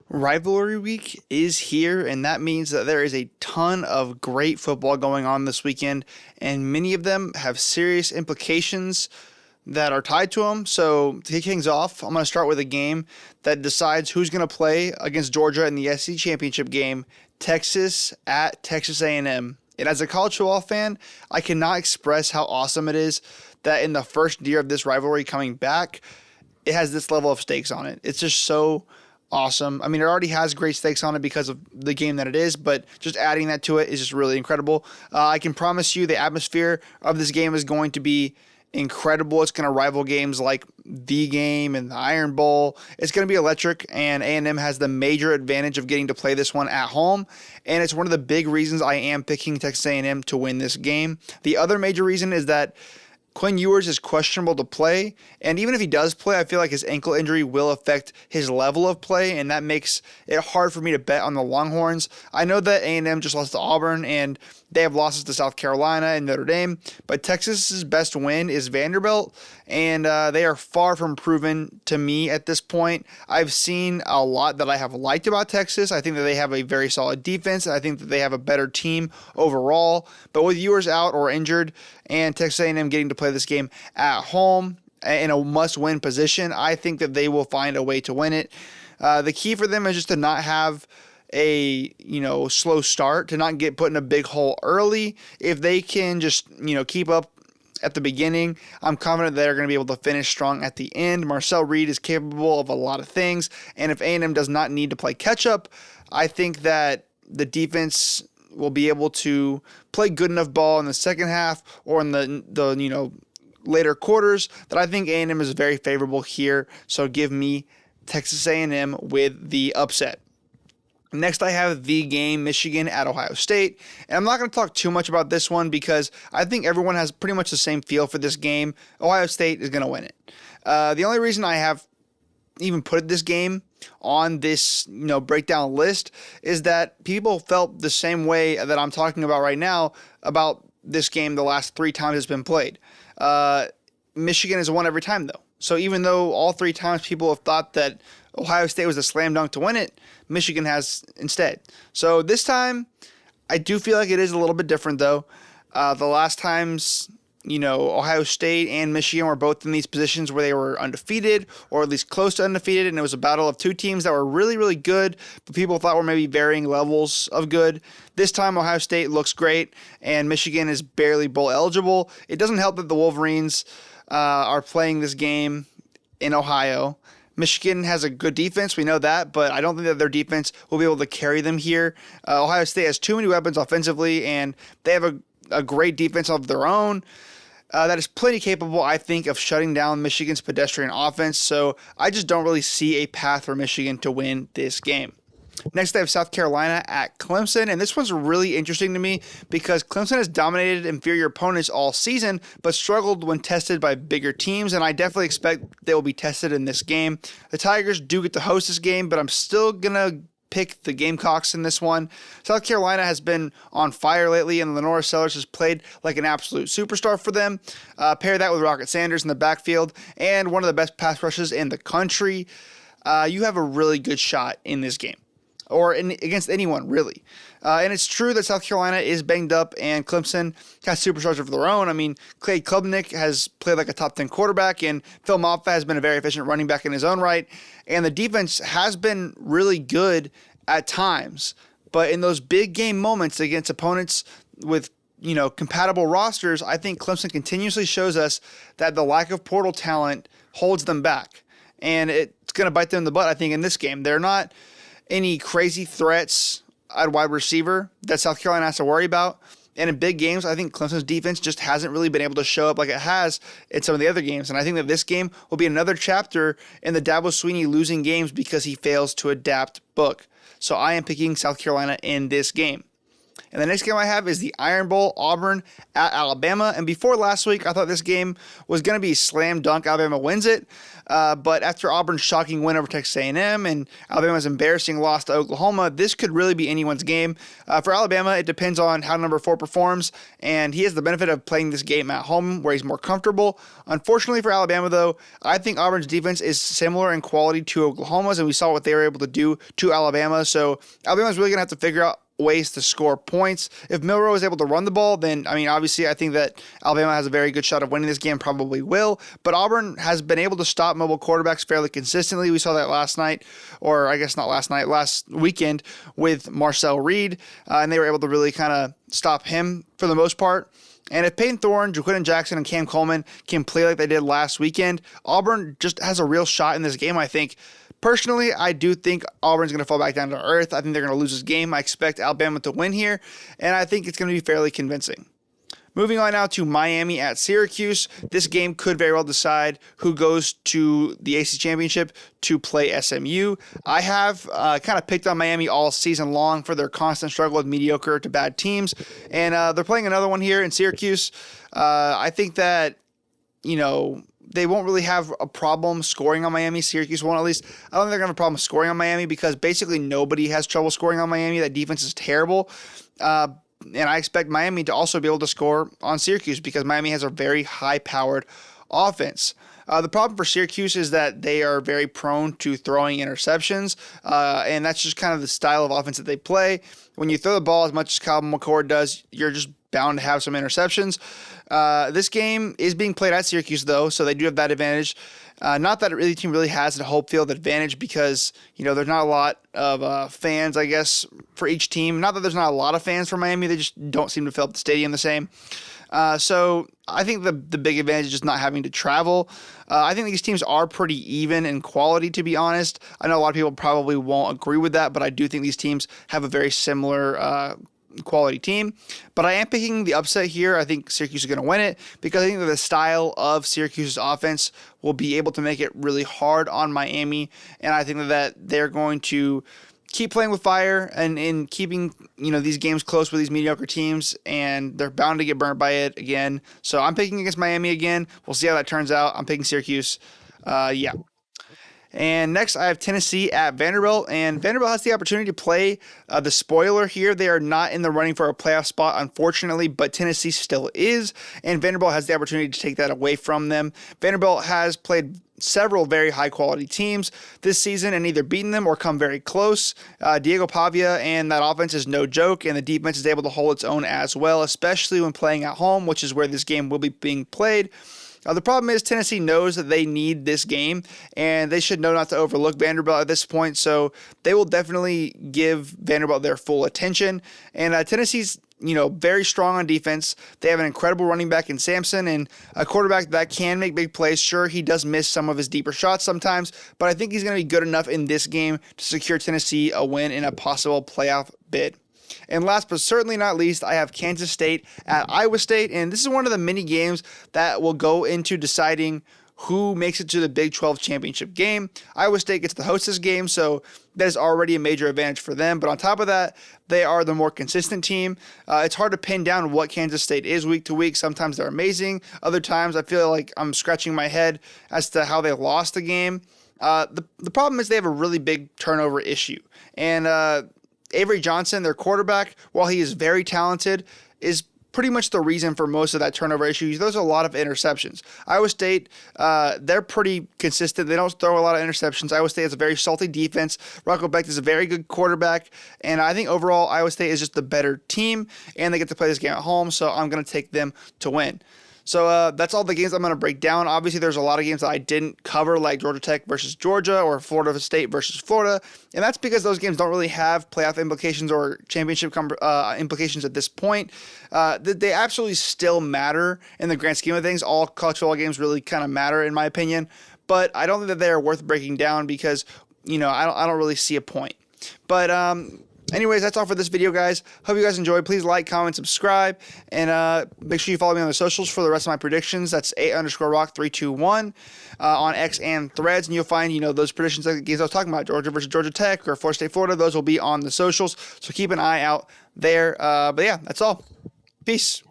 Rivalry week is here, and that means that there is a ton of great football going on this weekend, and many of them have serious implications that are tied to them. So, to kick things off, I'm going to start with a game that decides who's going to play against Georgia in the SEC championship game, Texas at Texas A&M. And as a college football fan, I cannot express how awesome it is that in the first year of this rivalry coming back, it has this level of stakes on it. It's just so awesome. I mean, it already has great stakes on it because of the game that it is, but just adding that to it is just really incredible. I can promise you the atmosphere of this game is going to be incredible. It's going to rival games like the game and the Iron Bowl. It's going to be electric, and A&M has the major advantage of getting to play this one at home, and it's one of the big reasons I am picking Texas A&M to win this game. The other major reason is that Quinn Ewers is questionable to play, and even if he does play, I feel like his ankle injury will affect his level of play, and that makes it hard for me to bet on the Longhorns. I know that A&M just lost to Auburn, and they have losses to South Carolina and Notre Dame, but Texas's best win is Vanderbilt, and they are far from proven to me at this point. I've seen a lot that I have liked about Texas. I think that they have a very solid defense. I think that they have a better team overall, but with Ewers out or injured and Texas A&M getting to play this game at home in a must-win position, I think that they will find a way to win it. The key for them is just to not have a slow start, to not get put in a big hole early. If they can just keep up at the beginning, I'm confident they're going to be able to finish strong at the end. Marcel Reed is capable of a lot of things, and if A&M does not need to play catch up, I think that the defense will be able to play good enough ball in the second half or in the later quarters that I think A&M is very favorable here. So give me Texas A&M with the upset. Next, I have the game, Michigan at Ohio State. And I'm not going to talk too much about this one because I think everyone has pretty much the same feel for this game. Ohio State is going to win it. The only reason I have even put this game on this breakdown list is that people felt the same way that I'm talking about right now about this game the last 3 times it's been played. Michigan has won every time, though. So even though all 3 times people have thought that Ohio State was a slam dunk to win it, Michigan has instead. So this time, I do feel like it is a little bit different, though. The last times, Ohio State and Michigan were both in these positions where they were undefeated, or at least close to undefeated, and it was a battle of 2 teams that were really, really good, but people thought were maybe varying levels of good. This time, Ohio State looks great, and Michigan is barely bowl eligible. It doesn't help that the Wolverines are playing this game in Ohio. Michigan has a good defense, we know that, but I don't think that their defense will be able to carry them here. Ohio State has too many weapons offensively, and they have a great defense of their own that is plenty capable, I think, of shutting down Michigan's pedestrian offense. So I just don't really see a path for Michigan to win this game. Next, I have South Carolina at Clemson, and this one's really interesting to me because Clemson has dominated inferior opponents all season, but struggled when tested by bigger teams, and I definitely expect they will be tested in this game. The Tigers do get to host this game, but I'm still going to pick the Gamecocks in this one. South Carolina has been on fire lately, and Lenora Sellers has played like an absolute superstar for them. Pair that with Rocket Sanders in the backfield and one of the best pass rushes in the country. You have a really good shot in this game, or against anyone, really. And it's true that South Carolina is banged up and Clemson has superstars of their own. I mean, Clay Klubnik has played like a top 10 quarterback, and Phil Maffa has been a very efficient running back in his own right. And the defense has been really good at times. But in those big game moments against opponents with compatible rosters, I think Clemson continuously shows us that the lack of portal talent holds them back. And it's going to bite them in the butt, I think, in this game. They're not any crazy threats at wide receiver that South Carolina has to worry about. And in big games, I think Clemson's defense just hasn't really been able to show up like it has in some of the other games. And I think that this game will be another chapter in the Dabo Swinney losing games because he fails to adapt book. So I am picking South Carolina in this game. And the next game I have is the Iron Bowl, Auburn at Alabama. And before last week, I thought this game was going to be slam dunk. Alabama wins it. But after Auburn's shocking win over Texas A&M and Alabama's embarrassing loss to Oklahoma, this could really be anyone's game. For Alabama, it depends on how number 4 performs, and he has the benefit of playing this game at home where he's more comfortable. Unfortunately for Alabama, though, I think Auburn's defense is similar in quality to Oklahoma's, and we saw what they were able to do to Alabama. So Alabama's really going to have to figure out ways to score points. If Milroe is able to run the ball, then, obviously I think that Alabama has a very good shot of winning this game, probably will. But Auburn has been able to stop mobile quarterbacks fairly consistently. We saw that last night, or I guess not last night, last weekend with Marcel Reed, and they were able to really kind of stop him for the most part. And if Peyton Thorne, Jaquindon Jackson, and Cam Coleman can play like they did last weekend, Auburn just has a real shot in this game, I think. Personally, I do think Auburn's going to fall back down to earth. I think they're going to lose this game. I expect Alabama to win here, and I think it's going to be fairly convincing. Moving on now to Miami at Syracuse. This game could very well decide who goes to the AC Championship to play SMU. I have kind of picked on Miami all season long for their constant struggle with mediocre to bad teams, and they're playing another one here in Syracuse. I think that, they won't really have a problem scoring on Miami. Syracuse won't, at least. I don't think they're going to have a problem scoring on Miami because basically nobody has trouble scoring on Miami. That defense is terrible. And I expect Miami to also be able to score on Syracuse because Miami has a very high-powered offense. The problem for Syracuse is that they are very prone to throwing interceptions, and that's just kind of the style of offense that they play. When you throw the ball as much as Kyle McCord does, you're just bound to have some interceptions. This game is being played at Syracuse, though, so they do have that advantage. Not that the team really has a home field advantage because, there's not a lot of fans, I guess, for each team. Not that there's not a lot of fans for Miami. They just don't seem to fill up the stadium the same. So I think the big advantage is just not having to travel. I think these teams are pretty even in quality, to be honest. I know a lot of people probably won't agree with that, but I do think these teams have a very similar quality team. But I am picking the upset here. I think Syracuse is going to win it because I think that the style of Syracuse's offense will be able to make it really hard on Miami, and I think that they're going to keep playing with fire and in keeping these games close with these mediocre teams, and they're bound to get burnt by it again. So I'm picking against Miami again. We'll see how that turns out. I'm picking Syracuse. Yeah. And next, I have Tennessee at Vanderbilt, and Vanderbilt has the opportunity to play the spoiler here. They are not in the running for a playoff spot, unfortunately, but Tennessee still is, and Vanderbilt has the opportunity to take that away from them. Vanderbilt has played several very high-quality teams this season and either beaten them or come very close. Diego Pavia and that offense is no joke, and the defense is able to hold its own as well, especially when playing at home, which is where this game will be being played. The problem is Tennessee knows that they need this game, and they should know not to overlook Vanderbilt at this point, so they will definitely give Vanderbilt their full attention. And Tennessee's very strong on defense. They have an incredible running back in Sampson and a quarterback that can make big plays. Sure, he does miss some of his deeper shots sometimes, but I think he's going to be good enough in this game to secure Tennessee a win in a possible playoff bid. And last but certainly not least, I have Kansas State at Iowa State, and this is one of the mini games that will go into deciding who makes it to the Big 12 championship game. Iowa State gets to host this game, so that is already a major advantage for them. But on top of that, they are the more consistent team. It's hard to pin down what Kansas State is week to week. Sometimes they're amazing. Other times I feel like I'm scratching my head as to how they lost the game. The problem is they have a really big turnover issue. And Avery Johnson, their quarterback, while he is very talented, is pretty much the reason for most of that turnover issue. Those are a lot of interceptions. Iowa State, they're pretty consistent. They don't throw a lot of interceptions. Iowa State has a very salty defense. Rocco Becht is a very good quarterback. And I think overall, Iowa State is just the better team, and they get to play this game at home, so I'm going to take them to win. So that's all the games I'm going to break down. Obviously, there's a lot of games that I didn't cover, like Georgia Tech versus Georgia or Florida State versus Florida, and that's because those games don't really have playoff implications or championship implications at this point. They absolutely still matter in the grand scheme of things. All college football games really kind of matter, in my opinion, but I don't think that they are worth breaking down because I don't really see a point. But Anyways, that's all for this video, guys. Hope you guys enjoyed. Please like, comment, subscribe, and make sure you follow me on the socials for the rest of my predictions. That's @_rock321 on X and Threads, and you'll find those predictions like the games I was talking about, Georgia versus Georgia Tech or Florida State, Florida. Those will be on the socials, so keep an eye out there. But yeah, that's all. Peace.